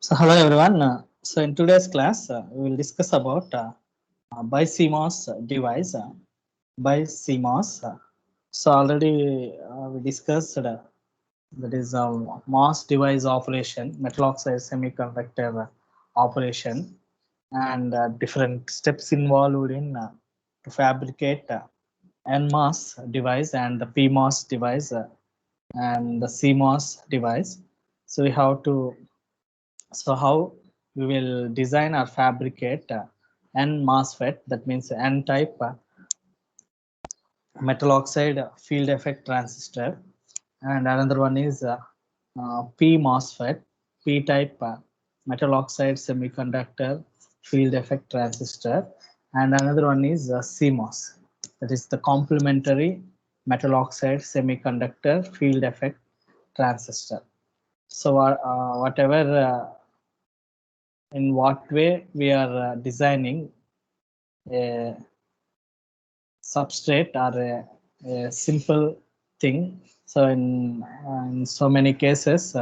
So hello everyone. So in today's class, we will discuss about BiCMOS device. BiCMOS. So already we discussed that is MOS device operation, metal oxide semiconductor operation, and different steps involved in to fabricate NMOS device and the PMOS device and the CMOS device. So we have to how we will design or fabricate N MOSFET, that means N type metal oxide field effect transistor, and another one is P MOSFET, P type metal oxide semiconductor field effect transistor, and another one is CMOS, that is the complementary metal oxide semiconductor field effect transistor. So whatever in what way we are designing a substrate or a simple thing. So in so many cases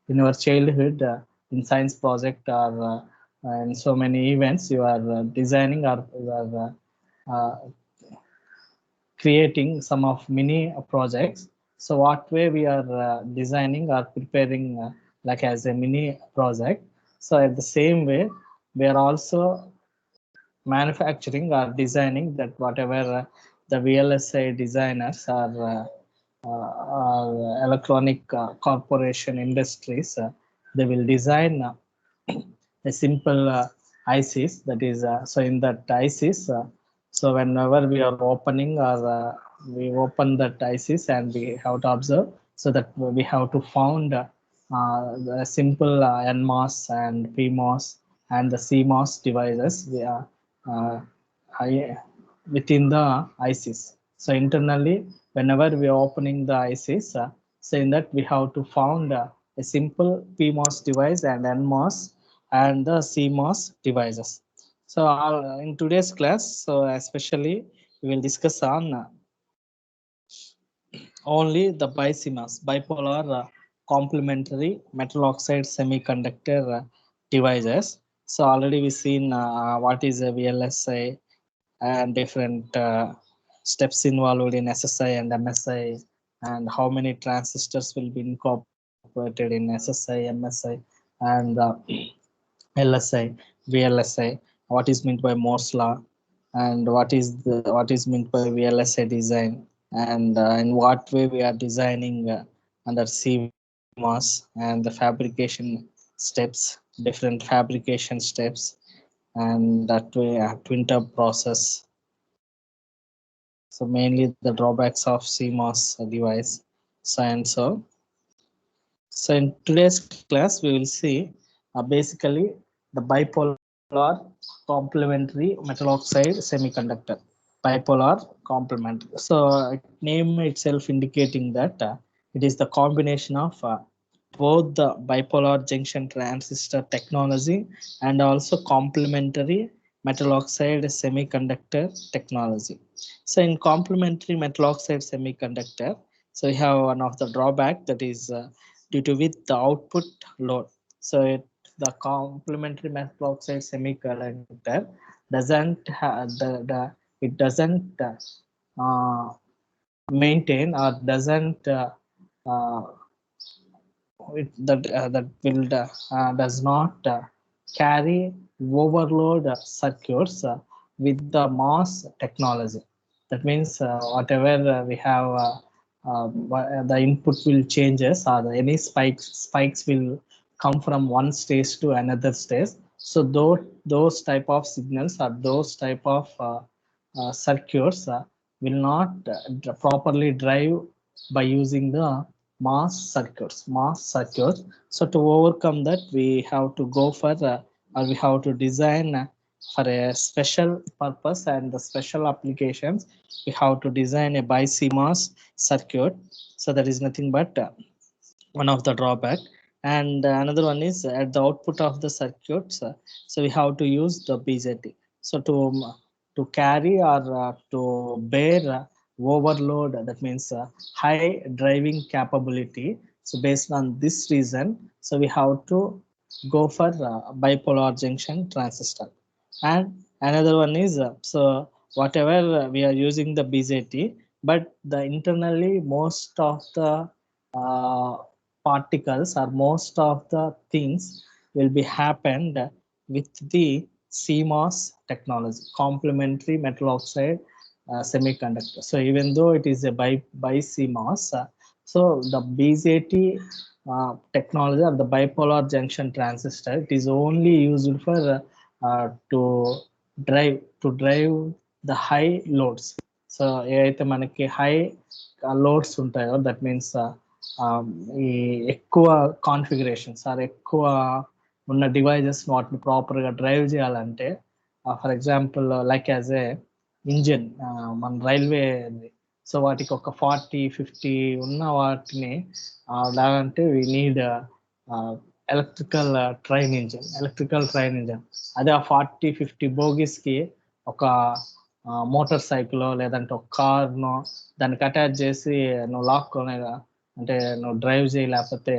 in our childhood, in science project or in so many events, you are designing or you are creating some of mini projects. So what way we are designing or preparing like as a mini project. So at the same way, we are also manufacturing or designing that whatever the VLSI designers or electronic corporation industries, they will design a simple ICs, that is so in that ICs, so whenever we are opening or we open that ICs and we have to observe, so that we have to found the simple NMOS and PMOS and the CMOS devices we are uh, within the ICs. So internally, whenever we are opening the ICs, so in that we have to found a simple PMOS device and NMOS and the CMOS devices. So in today's class, so especially we will discuss on only the BiCMOS, bipolar complementary metal oxide semiconductor devices. So already we've seen what is a VLSI and different steps involved in SSI and MSI, and how many transistors will be incorporated in SSI, MSI, and LSI, VLSI. What is meant by Moore's law, and what is meant by VLSI design, and in what way we are designing under CMOS and the fabrication steps, different fabrication steps, and that way twin tub process. So mainly the drawbacks of CMOS device. So in today's class, we will see basically the bipolar complementary metal oxide semiconductor. Bipolar complementary. So name itself indicating that it is the combination of both the bipolar junction transistor technology and also complementary metal oxide semiconductor technology. So in complementary metal oxide semiconductor, so we have one of the drawback, that is due to with the output load. So the complementary metal oxide semiconductor doesn't have it doesn't uh, maintain or doesn't uh, that will does not carry overload circuits with the MOS technology. That means whatever we have the input will changes, or any spikes will come from one stage to another stage. So those type of signals or those type of circuits will not properly drive by using the mass circuits. So to overcome that, we have to go for or we have to design for a special purpose and the special applications. We have to design a BiCMOS circuit. So that is nothing but one of the drawback. And another one is at the output of the circuits, so we have to use the BJT. So to carry or to bear overload, that means high driving capability. So based on this reason, so we have to go for bipolar junction transistor. And another one is so whatever we are using the BZT, but the internally most of the uh, particles or most of the things will be happened with the CMOS technology, complementary metal oxide semiconductor. So even though it is a by CMOS, so the BZT technology or the bipolar junction transistor, it is only used for to drive the high loads. So ఏవైతే మనకి high loads ఉంటాయో that means ఈ ఎక్కువ configurations are ఎక్కువ ఉన్న devices వాటిని ప్రాపర్గా drive చేయాలంటే for example like as a engine మన రైల్వే సో వాటికి ఒక 40-50 ఉన్న వాటిని లాగంటే we need electrical train engine అదే ఆ 40-50 బోగిస్కి ఒక మోటార్ సైకిల్ లేదంటే ఒక కార్ను దానికి అటాచ్ చేసి నువ్వు లాక్కొని అంటే నువ్వు డ్రైవ్ చేయి లేకపోతే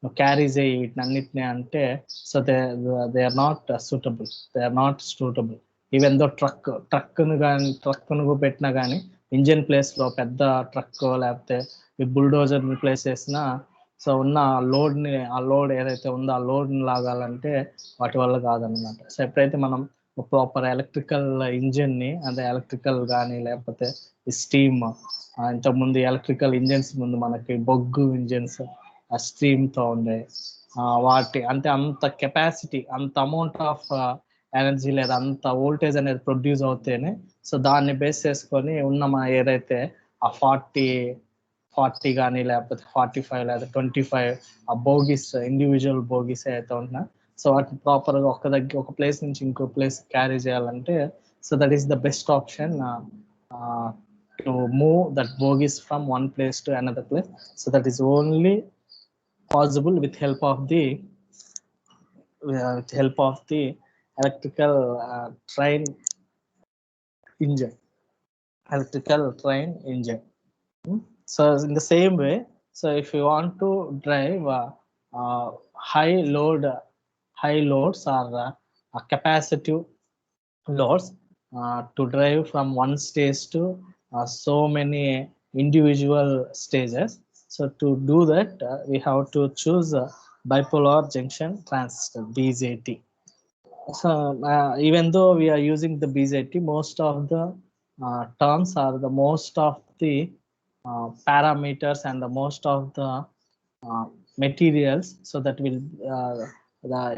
నువ్వు క్యారీ చేయి వీటిని అన్నిటిని అంటే so they are not suitable even though ట్రక్ను పెట్టినా కానీ ఇంజిన్ ప్లేస్లో పెద్ద ట్రక్ లేకపోతే ఈ బుల్డోజర్ని ప్లేస్ చేసినా సో ఉన్న ఆ లోడ్ ఏదైతే ఉందో ఆ లోడ్ని లాగాలంటే వాటి వల్ల కాదనమాట. సో ఎప్పుడైతే మనం ప్రాపర్ ఎలక్ట్రికల్ ఇంజిన్ని అంటే ఎలక్ట్రికల్ కానీ లేకపోతే స్టీమ్ ఇంతకుముందు ఎలక్ట్రికల్ ఇంజిన్స్ ముందు మనకి బొగ్గు ఇంజిన్స్ ఆ స్టీమ్తో ఉండే వాటి అంటే అంత కెపాసిటీ అంత అమౌంట్ ఆఫ్ ఎనర్జీ లేదా అంత వోల్టేజ్ అనేది ప్రొడ్యూస్ అవుతేనే సో దాన్ని బేస్ చేసుకొని ఉన్న ఏదైతే ఆ 40 కానీ లేకపోతే 45 లేదా 25 ఆ బోగిస్ ఇండివిజువల్ బోగిస్ అయితే ఉంటున్నా సో వాటిని ప్రాపర్గా ఒక ప్లేస్ నుంచి ఇంకో ప్లేస్ క్యారీ చేయాలంటే so that is the best option to move that బోగిస్ from one place to another place. So that is only possible with help of the electrical train engine. So in the same way, so if you want to drive high loads or capacitive loads to drive from one stage to so many individual stages. So to do that, we have to choose bipolar junction transistor BJT. So even though we are using the BJT, most of the terms are the most of the parameters and the most of the materials so that will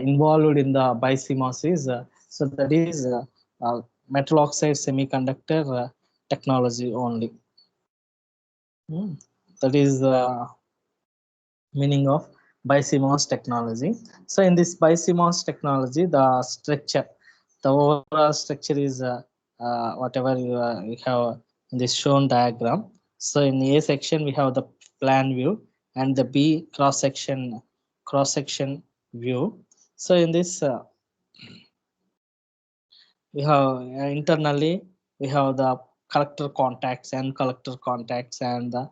involved in the BiCMOS is so that is metal oxide semiconductor technology only. That is the meaning of BiCMOS technology. So in this BiCMOS technology, the overall structure is whatever you have in this shown diagram. So in A section we have the plan view and the B cross section view. So in this we have internally we have the collector contacts and the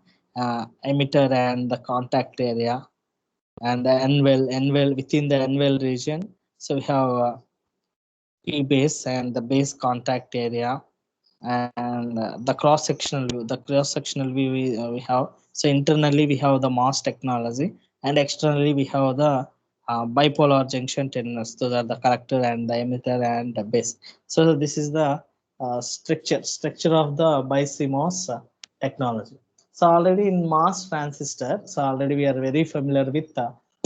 emitter and the contact area and the N-well within the N-well region. So we have P base and the base contact area and the cross sectional view we have. So internally we have the MOS technology and externally we have the bipolar junction terminals. Those are the collector and the emitter and the base. So this is the structure of the BiCMOS technology. So already in MOS transistor, so already we are very familiar with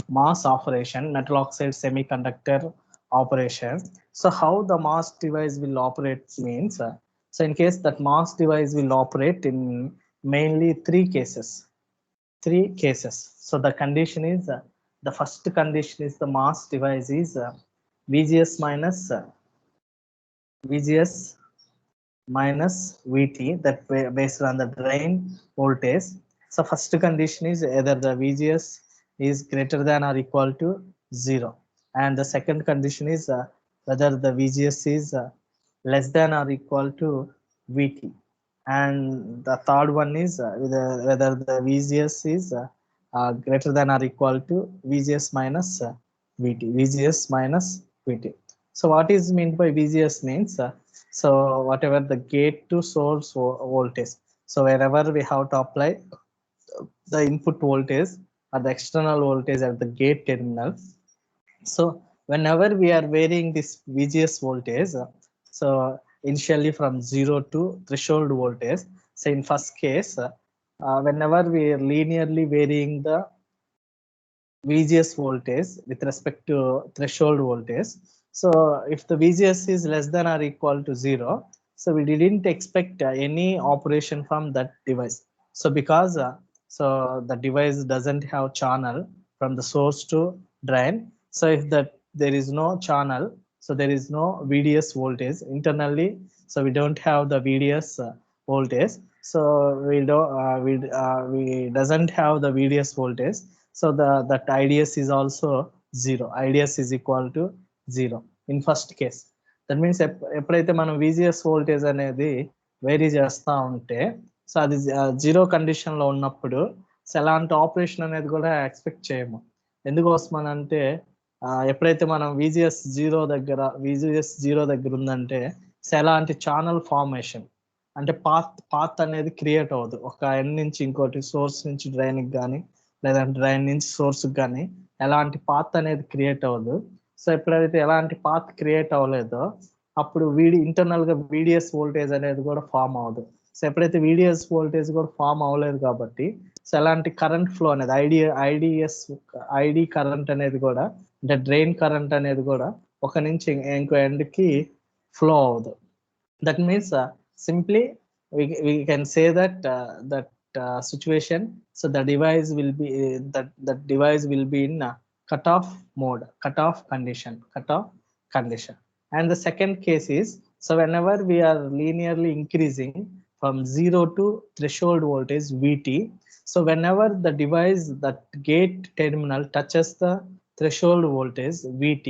MOS operation, metal oxide semiconductor operation. So how the MOS device will operate means so in case that MOS device will operate in mainly three cases. So the condition is the first condition is the MOS device is VGS minus VT, that based on the drain voltage. So first condition is either the VGS is greater than or equal to 0, and the second condition is whether the VGS is less than or equal to VT, and the third one is whether the VGS is greater than or equal to VGS minus VT, VGS minus VT. So what is meant by VGS means, so whatever the gate to source voltage. So wherever we have to apply the input voltage or the external voltage at the gate terminal. So whenever we are varying this VGS voltage, so initially from 0 to threshold voltage. So in first case, whenever we are linearly varying the VGS voltage with respect to threshold voltage. So if the VGS is less than or equal to 0, so we didn't expect any operation from that device. So because so the device doesn't have channel from the source to drain. So if that there is no channel, so there is no VDS voltage internally. So we don't have the VDS voltage. So we doesn't have the VDS voltage. So that IDS is also 0. IDS is equal to 0 in first case. That means ఎప్పుడైతే మనం VGS voltage అనేది vary చేస్తూ ఉంటే, so అది 0 కండిషన్లో ఉన్నప్పుడు so ఎలాంటి operation అనేది కూడా ఎక్స్పెక్ట్ చేయము. ఎందుకోసం అంటే ఎప్పుడైతే మనం VGS 0 దగ్గర ఉందంటే సో ఎలాంటి ఛానల్ ఫార్మేషన్ అంటే పాత్ అనేది క్రియేట్ అవ్వదు. ఒక ఎండ్ నుంచి ఇంకోటి సోర్స్ నుంచి డ్రైన్కి కానీ లేదంటే డ్రైన్ నుంచి సోర్స్కి కానీ ఎలాంటి పాత్ అనేది క్రియేట్ అవ్వదు. సో ఎప్పుడైతే ఎలాంటి పాత్ క్రియేట్ అవ్వలేదో అప్పుడు ఇంటర్నల్గా VDS వోల్టేజ్ అనేది కూడా ఫామ్ అవ్వదు. సో ఎప్పుడైతే VDS వోల్టేజ్ కూడా ఫామ్ అవ్వలేదు కాబట్టి సో ఎలాంటి కరెంట్ ఫ్లో అనేది ఐడి కరెంట్ అనేది కూడా అంటే డ్రైన్ కరెంట్ అనేది కూడా ఒక నుంచి ఇంకో ఎండ్కి ఫ్లో అవ్వదు. That means simply we can say that situation. So the device will be that device will be in cutoff mode, cutoff condition. And the second case is, so whenever we are linearly increasing from 0 to threshold voltage VT, so whenever the device, that gate terminal touches the threshold voltage VT,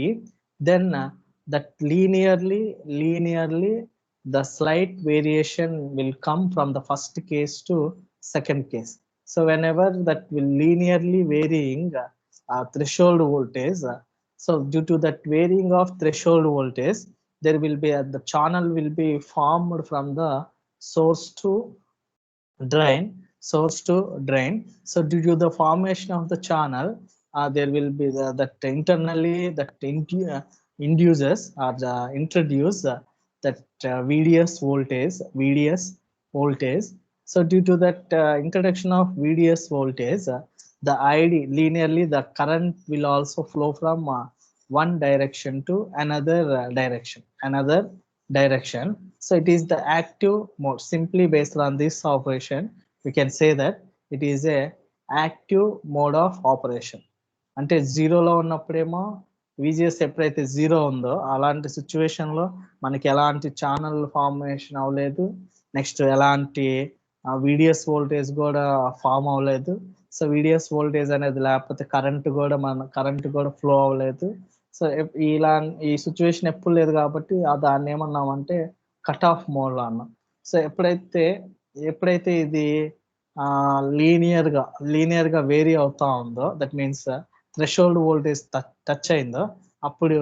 then that linearly the slight variation will come from the first case to second case. So whenever that will linearly varying threshold voltage, so due to that varying of threshold voltage, there will be the channel will be formed from the source to drain. So due to the formation of the channel, there will be that internally that induces or introduce that VDS voltage. So due to that introduction of VDS voltage, the linearly the current will also flow from one direction to another direction. So it is the active mode. Simply based on this operation, we can say that it is a active mode of operation. అంటే జీరోలో ఉన్నప్పుడేమో VGS ఎప్పుడైతే 0 ఉందో అలాంటి సిచ్యువేషన్లో మనకి ఎలాంటి channel formation అవ్వలేదు, నెక్స్ట్ ఎలాంటి VDS వోల్టేజ్ కూడా ఫామ్ అవ్వలేదు. సో VDS వోల్టేజ్ అనేది లేకపోతే కరెంట్ కూడా ఫ్లో అవ్వలేదు. సో ఈ సిచ్యువేషన్ ఎప్పుడు లేదు కాబట్టి దాన్ని ఏమన్నామంటే కట్ ఆఫ్ మోడ్లో అన్నాం. సో ఎప్పుడైతే ఇది లీనియర్గా వేరీ అవుతా ఉందో, that means threshold voltage touch అయిందో, అప్పుడు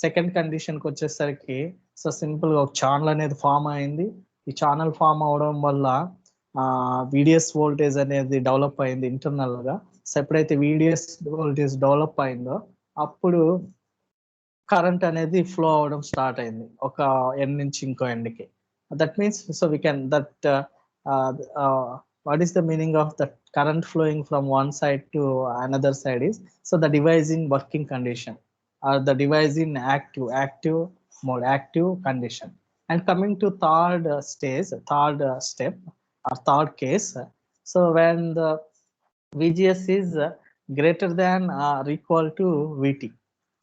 సెకండ్ కండిషన్కి వచ్చేసరికి సో సింపుల్గా ఒక ఛానల్ అనేది ఫామ్ అయింది. ఈ ఛానల్ ఫామ్ అవడం వల్ల VDS వోల్టేజ్ అనేది డెవలప్ అయింది ఇంటర్నల్గా. సో ఎప్పుడైతే VDS వోల్టేజ్ డెవలప్ అయిందో అప్పుడు కరెంట్ అనేది ఫ్లో అవడం స్టార్ట్ అయింది ఒక ఎండ్ నుంచి ఇంకో ఎండ్కి. That means so we can that what is the meaning of the current flowing from one side to another side is, so the device in working condition or the device in active mode, active condition. And coming to third step or third case, so when the VGS is greater than or equal to VT.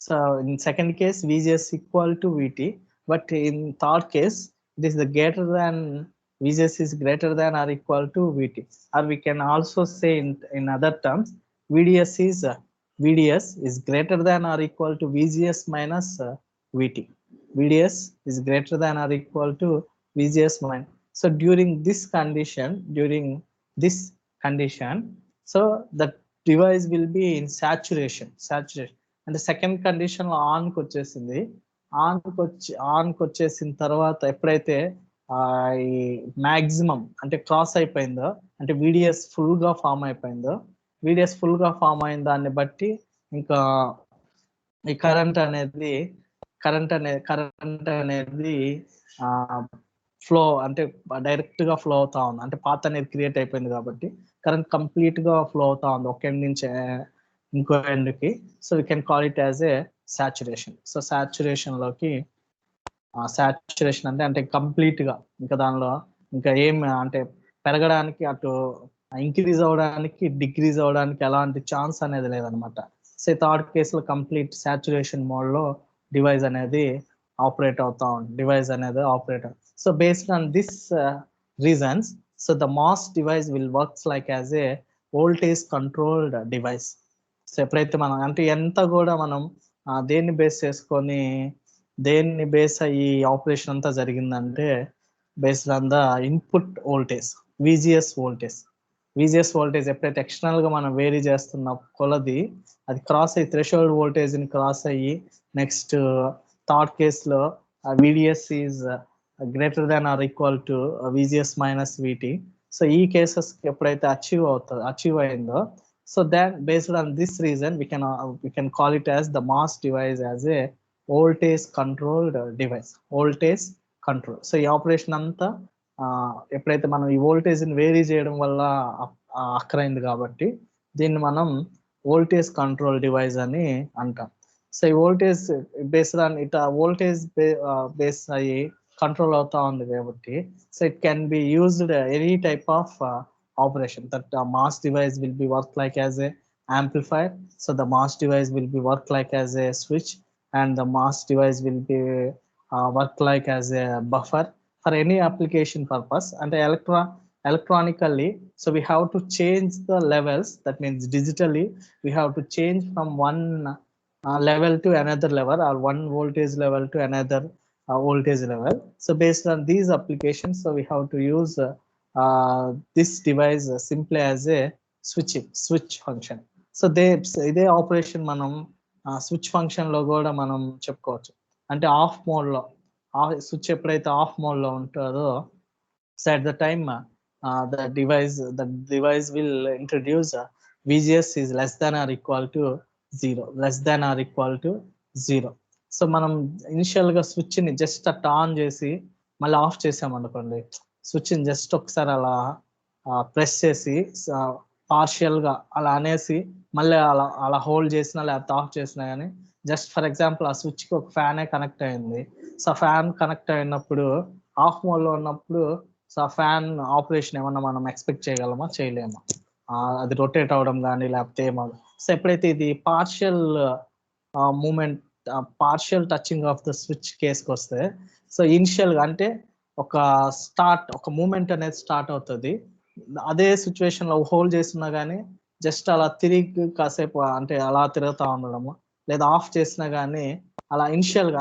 So in second case VGS equal to VT, but in third case it is the greater than VGS is greater than or equal to VT, or we can also say in other terms VDS is greater than or equal to VGS minus VT. VDS is greater than or equal to VGS minus. So during this condition, so the device will be in saturation. అంటే second condition లో ఆన్కి వచ్చేసింది. ఆన్కి వచ్చేసిన తర్వాత ఎప్పుడైతే ఈ maximum అంటే cross అయిపోయిందో, అంటే VDS ఫుల్ గా ఫామ్ అయిపోయిందో, VDS ఫుల్ గా ఫామ్ అయిన దాన్ని బట్టి ఇంకా ఈ కరెంట్ అనేది ఫ్లో అంటే డైరెక్ట్ గా ఫ్లో అవుతా ఉంది. అంటే పాత్ అనేది క్రియేట్ అయిపోయింది కాబట్టి కరెంట్ కంప్లీట్ గా ఫ్లో అవుతా ఉంది ఒక ఎండ్ నుంచి ఇంకో ఎండ్కి. So we can call it as a saturation. So saturation అంటే కంప్లీట్ గా ఇంకా దానిలో ఇంకా ఏం అంటే పెరగడానికి అటు ఇంక్రీజ్ అవడానికి డిక్రీజ్ అవడానికి ఎలాంటి ఛాన్స్ అనేది లేదనమాట. సో థర్డ్ కేసులో కంప్లీట్ సాచురేషన్ మోడ్ లో డివైస్ అనేది ఆపరేట్ అవుతా ఉంది. So based on this reasons, so the MOS device will works like as A voltage controlled device. So ఎప్పుడైతే మనం అంటే ఎంత కూడా మనం దేన్ని బేస్ అయ్యి ఆపరేషన్ అంతా జరిగిందంటే based on the input voltage, VGS voltage ఎప్పుడైతే ఎక్స్టర్నల్ గా మనం వేరీ చేస్తున్న కొలది అది క్రాస్ అయ్యి థ్రెషోల్డ్ వోల్టేజ్ ని క్రాస్ అయ్యి నెక్స్ట్ థర్డ్ కేసులో VDS is greater than or equal to VGS minus VT. So ఈ కేసెస్ ఎప్పుడైతే అచీవ్ అయిందో, so then based on this reason we can call it as the mass device as a voltage controlled device. Voltage control. So ఈ operation అంతా ఎప్పుడైతే మనం ఈ voltage ని vary చేయడం వల్ల అక్కరైంది కాబట్టి దీన్ని మనం వోల్టేజ్ కంట్రోల్ డివైస్ అని అంటాం. సో ఈ voltage based on voltage base అయ్యి కంట్రోల్ అవుతా ఉంది కాబట్టి so it can be used any type of operation. That mass device will be work like as a amplifier. So the mass device will be work like as a switch, and the mass device will be work like as a buffer for any application purpose. And electronically, so we have to change the levels. That means digitally we have to change from one level to another level, or one voltage level to another voltage level. So based on these applications, so we have to use this device simply as a switch function. So ఇదే operation మనం switch function లో కూడా మనం చెప్పుకోవచ్చు. అంటే of mode లో switch ఎప్పుడైతే of mode లో ఉంటుందో, so at the time the device will introduce VGS is less than or equal to 0. So మనం ఇనిషియల్ గా స్విచ్ ని జస్ట్ అట్ ఆన్ చేసి మళ్ళీ ఆఫ్ చేసామనుకోండి, స్విచ్ ని జస్ట్ ఒకసారి అలా ప్రెస్ చేసి పార్షియల్ గా అలా అనేసి మళ్ళీ అలా హోల్డ్ చేసినా లేకపోతే ఆఫ్ చేసినా కానీ, జస్ట్ ఫర్ ఎగ్జాంపుల్ ఆ స్విచ్ కి ఒక ఫ్యానే కనెక్ట్ అయింది. సో ఫ్యాన్ కనెక్ట్ అయినప్పుడు ఆఫ్ మోడ్ లో ఉన్నప్పుడు సో ఆ ఫ్యాన్ ఆపరేషన్ ఏమన్నా మనం ఎక్స్పెక్ట్ చేయగలమా? చేయలేమా? అది రొటేట్ అవడం కానీ లేకపోతే ఏమో. సో ఎప్పుడైతే ఇది partial moment, partial touching of the switch కేసుకి వస్తే, సో ఇనిషియల్ గా అంటే ఒక మూమెంట్ అనేది స్టార్ట్ అవుతుంది. అదే సిచ్యువేషన్ లో హోల్డ్ చేస్తున్నా కానీ జస్ట్ అలా తిరిగి కాసేపు అంటే అలా తిరుగుతా ఉండడము, లేదా ఆఫ్ చేసినా కానీ అలా ఇనిషియల్ గా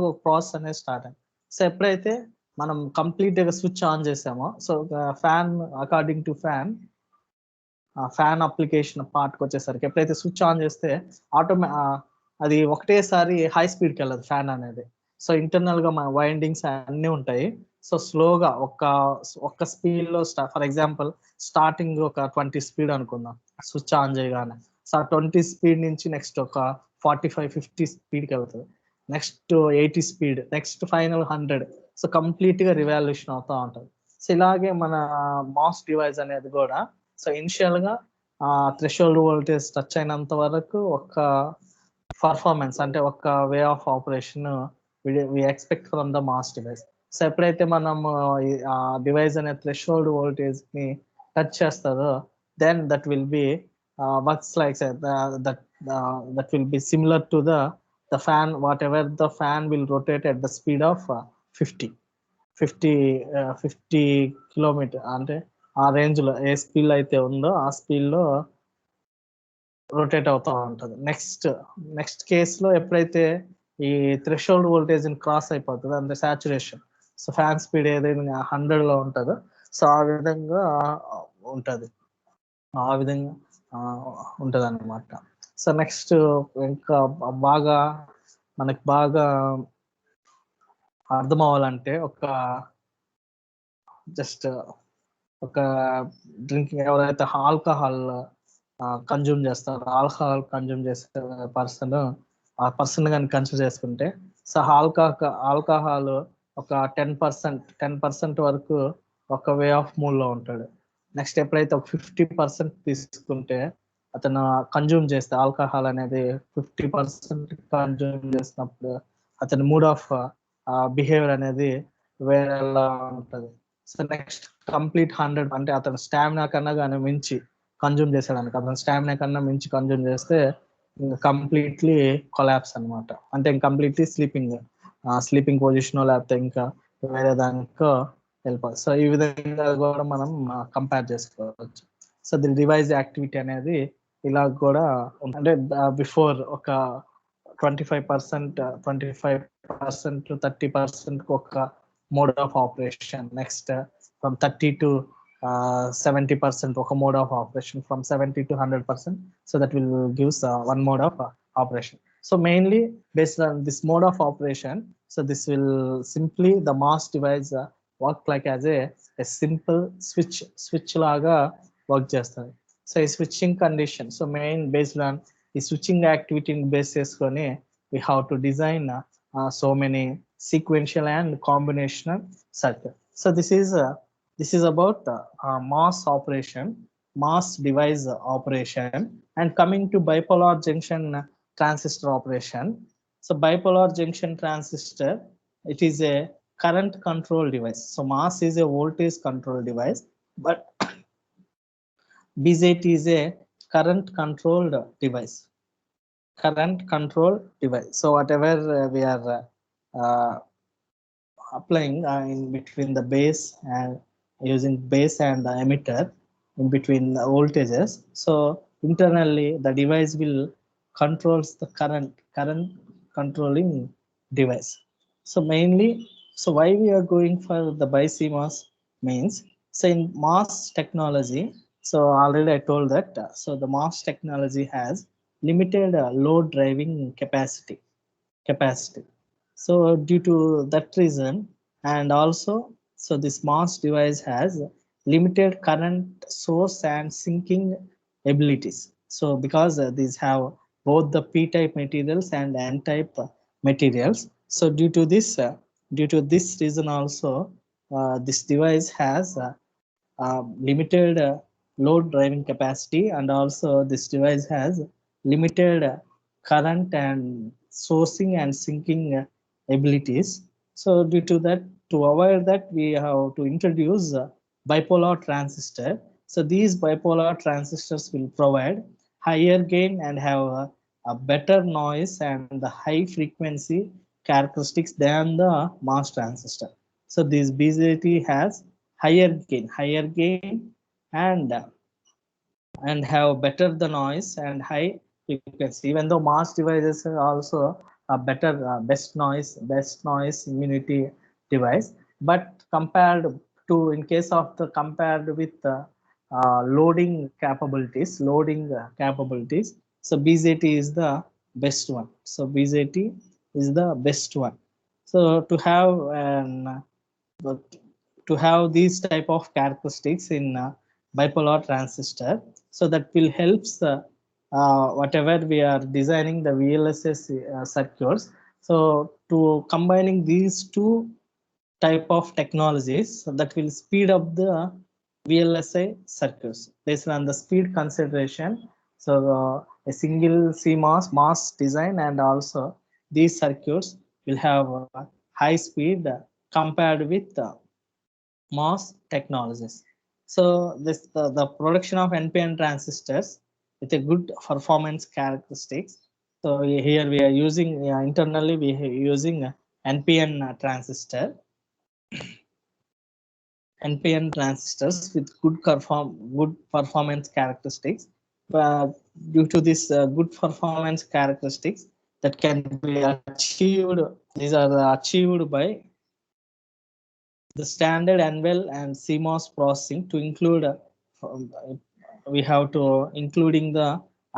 ఒక ప్రాసెస్ అనేది స్టార్ట్ అయింది. సో ఎప్పుడైతే మనం కంప్లీట్ గా స్విచ్ ఆన్ చేసామో, so fan according to fan application పార్ట్కి వచ్చేసరికి ఎప్పుడైతే స్విచ్ ఆన్ చేస్తే అది ఒకటేసారి హై స్పీడ్కి వెళ్ళదు ఫ్యాన్ అనేది. సో ఇంటర్నల్ గా మన వైండింగ్స్ అన్నీ ఉంటాయి. సో స్లోగా ఒక్క స్పీడ్ లో ఫర్ ఎగ్జాంపుల్ స్టార్టింగ్ ఒక 20 స్పీడ్ అనుకుందాం స్విచ్ ఆన్ చేయగానే. సో 20 స్పీడ్ నుంచి నెక్స్ట్ ఒక 45-50 స్పీడ్కి వెళ్తుంది, next 80 speed, next final 100. So complete గా రివాల్యూషన్ అవుతా ఉంటుంది. సో ఇలాగే మన మాస్ డివైస్ అనేది కూడా సో ఇనిషియల్ గా థ్రెషోల్డ్ వోల్టేజ్ టచ్ అయినంత వరకు ఒక పర్ఫార్మెన్స్ అంటే ఒక way of operation we expect from the MOS device. So ఎప్పుడైతే మనం ఆ డివైస్ అనే థ్రెషోల్డ్ వోల్టేజ్ ని టచ్ చేస్తుందో, then that will be works like that will be similar to the fan. Whatever the fan will rotate at the speed of 50 kilometre, అంటే ఆ range లో ఏ speed అయితే ఉందో ఆ స్పీడ్ లో రొటేట్ అవుతా ఉంటుంది. నెక్స్ట్ కేసులో ఎప్పుడైతే ఈ థ్రెషోల్డ్ వోల్టేజ్ క్రాస్ అయిపోతుంది అంటే సాచురేషన్, సో ఫ్యాన్ స్పీడ్ ఏదైనా 100 లో ఉంటుందో సో ఆ విధంగా ఉంటుంది అన్నమాట. సో నెక్స్ట్ ఇంకా బాగా మనకి బాగా అర్థం అవ్వాలంటే జస్ట్ ఒక డ్రింకింగ్ ఎవరైతే ఆల్కహాల్ కన్జ్యూమ్ చేస్తారో ఆల్కహాల్ కన్జ్యూమ్ చేసే పర్సన్ ఆ పర్సన్ కానీ కన్సిడర్ చేసుకుంటే సో ఆల్కహాల్ ఒక 10% వరకు ఒక వే ఆఫ్ మూడ్ లో ఉంటాడు. నెక్స్ట్ ఎప్పుడైతే ఒక 50% తీసుకుంటే అతను కన్జ్యూమ్ చేస్తే ఆల్కహాల్ అనేది 50% కన్జ్యూమ్ చేసినప్పుడు అతని మూడ్ ఆఫ్ బిహేవియర్ అనేది వేరేలా ఉంటుంది. సో నెక్స్ట్ కంప్లీట్ 100 అంటే అతను స్టామినా కన్నా కానీ మించి కన్జ్యూమ్ చేసాడనుకో, అతను స్టామినా కన్నా మించి కన్జ్యూమ్ చేస్తే కంప్లీట్లీ కొలాప్స్ అనమాట. అంటే కంప్లీట్లీ స్లీపింగ్ పొజిషన్ లేకపోతే ఇంకా వేరే దానికో వెళ్ళిపోతుంది. సో ఈ విధంగా కూడా మనం కంపేర్ చేసుకోవచ్చు. సో ది డివైస్ యాక్టివిటీ అనేది ఇలా కూడా అంటే బిఫోర్ ఒక 25% 30% ఒక mode of operation, next from 30 to 70% ఒక mode of operation, from 70 to 100%, so that will gives one mode of operation. So mainly based on this mode of operation, so this will simply the MOS device work like as a simple switch laga work చేస్తుంది. So ఈ switching condition, so main based on ఈ switching యాక్టివిటీని base చేసుకొని we have to design so many sequential and combinational circuit. So this is about MOS operation, MOS device operation. And coming to bipolar junction transistor operation, so bipolar junction transistor, it is a current control device. So MOS is a voltage control device, but BZT is a current controlled device. So whatever we are applying in between the base and using base and the emitter in between the voltages, so internally the device will controls the current controlling device. So mainly, so why we are going for the BiCMOS means, so in MOS technology, so already I told that so the MOS technology has limited load driving capacity. So due to that reason, and also so this MOS device has limited current source and sinking abilities. So because these have both the p-type materials and n-type materials, so due to this reason also this device has limited load driving capacity, and also this device has limited current and sourcing and sinking abilities. So due to that, to avoid that, we have to introduce bipolar transistor. So these bipolar transistors will provide higher gain and have a better noise and the high frequency characteristics than the MOS transistor. So this BZT has higher gain and have better the noise and high frequency. Even though MOS devices are also a better best noise immunity device, but compared to, in case of the compared with loading capabilities, so BZT is the best one. So BZT is the best one. So to have these type of characteristics in bipolar transistor, so that will helps whatever we are designing the VLSI circuits. So to combining these two type of technologies, so that will speed up the VLSI circuits based on the speed consideration. So a single CMOS MOS design, and also these circuits will have high speed compared with MOS technologies. So this the production of NPN transistors with a good performance characteristics. So here we are using internally we are using NPN transistors with good performance characteristics. Due to this good performance characteristics that can be achieved, these are achieved by the standard NVL and CMOS processing. To include we have to including the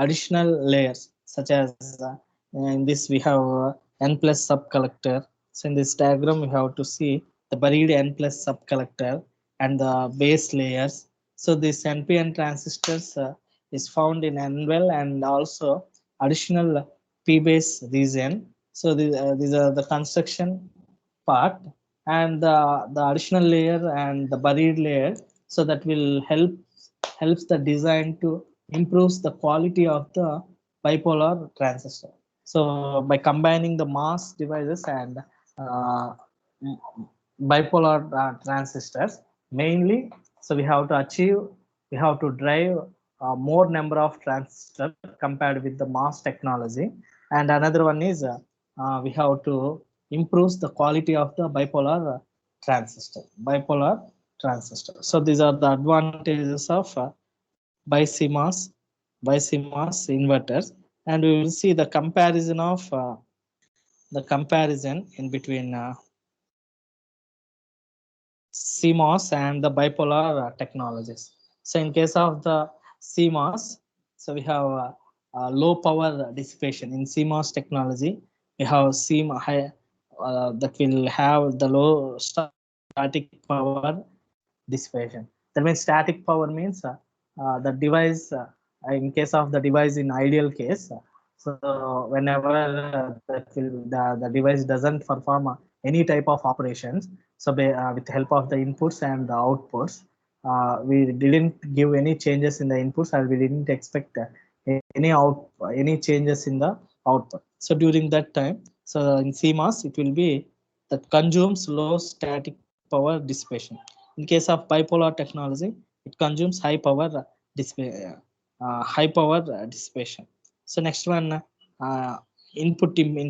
additional layers, such as in this we have n plus subcollector. So in this diagram we have to see the buried n plus subcollector and the base layers. So this NPN transistors is found in N well and also additional P base region. So these are the construction part, and the additional layer and the buried layer, so that will helps the design to improves the quality of the bipolar transistor. So by combining the mass devices and uh, bipolar transistors mainly, so we have to achieve, we have to drive more number of transistors compared with the mass technology. And another one is we have to improve the quality of the bipolar transistor. So these are the advantages of BiCMOS inverters. And we will see the comparison of the comparison in between CMOS and the bipolar technologies. So in case of the CMOS, so we have low power dissipation. In CMOS technology, we have CMOS high, that will have the low static power dissipation. That means static power means the device, in case of the device in ideal case, so whenever the device doesn't perform any type of operations, so with the help of the inputs and the outputs, we didn't give any changes in the inputs, and we didn't expect any changes in the output. So during that time, so in CMOS, it will be that consumes low static power dissipation. In case of bipolar technology, it consumes high power dissipation. So next one, uh, in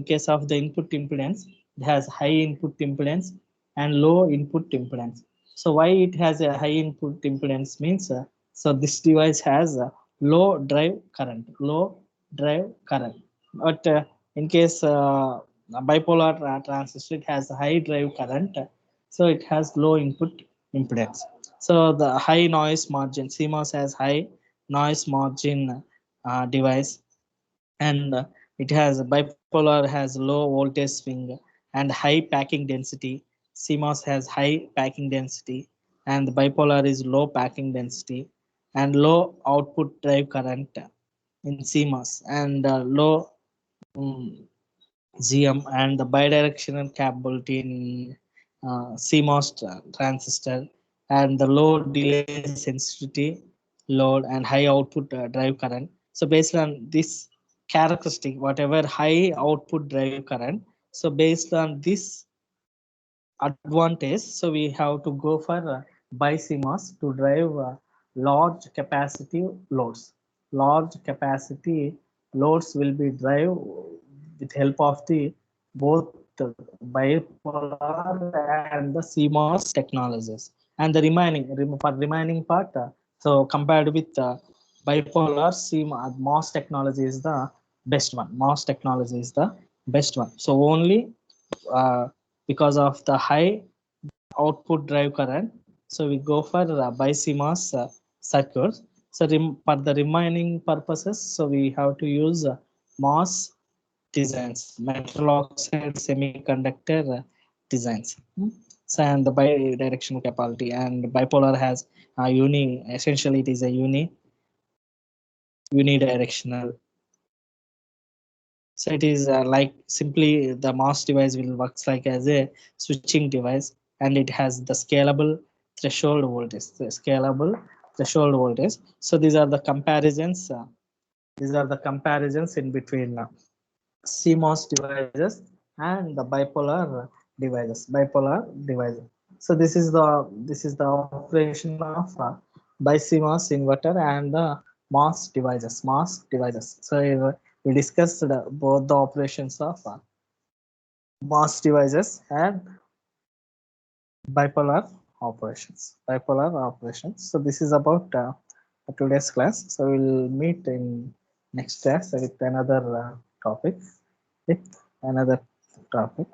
case of the input impedance, it has high input impedance and low input impedance. So why it has a high input impedance means, so this device has a low drive current. But in case bipolar transistor, it has a high drive current, so it has low input impedance. So the high noise margin, CMOS has high noise margin device, and it has bipolar has low voltage swing and high packing density. CMOS has high packing density, and the bipolar is low packing density and low output drive current in CMOS, and low um, GM and the bidirectional capability in CMOS transistor, and the low delay sensitivity load and high output drive current. So based on this characteristic, whatever high output drive current, so based on this advantage, so we have to go for BiCMOS to drive large capacity loads. Large capacity loads will be drive with help of the both the bipolar and the CMOS technologies. And the remaining part, so compared with bipolar, CMOS technology is the best one. MOS technology is the best one. So only uh, because of the high output drive current, so we go for BiCMOS circuits. So for the remaining purposes, so we have to use MOS designs, metal oxide semiconductor designs. So and the bidirectional capability, and bipolar has essentially it is a unidirectional. So it is like simply the MOS device will works like as a switching device, and it has the scalable threshold voltage. The scalable threshold voltage. So these are the comparisons. These are the comparisons in between CMOS devices and the bipolar devices. Bipolar devices. So this is the operation of BiCMOS inverter and the MOS devices. MOS devices. So we discussed both the operations of MOS devices and bipolar operations. Bipolar operations. So this is about today's class. So we'll meet in next class with another topic. With another topic.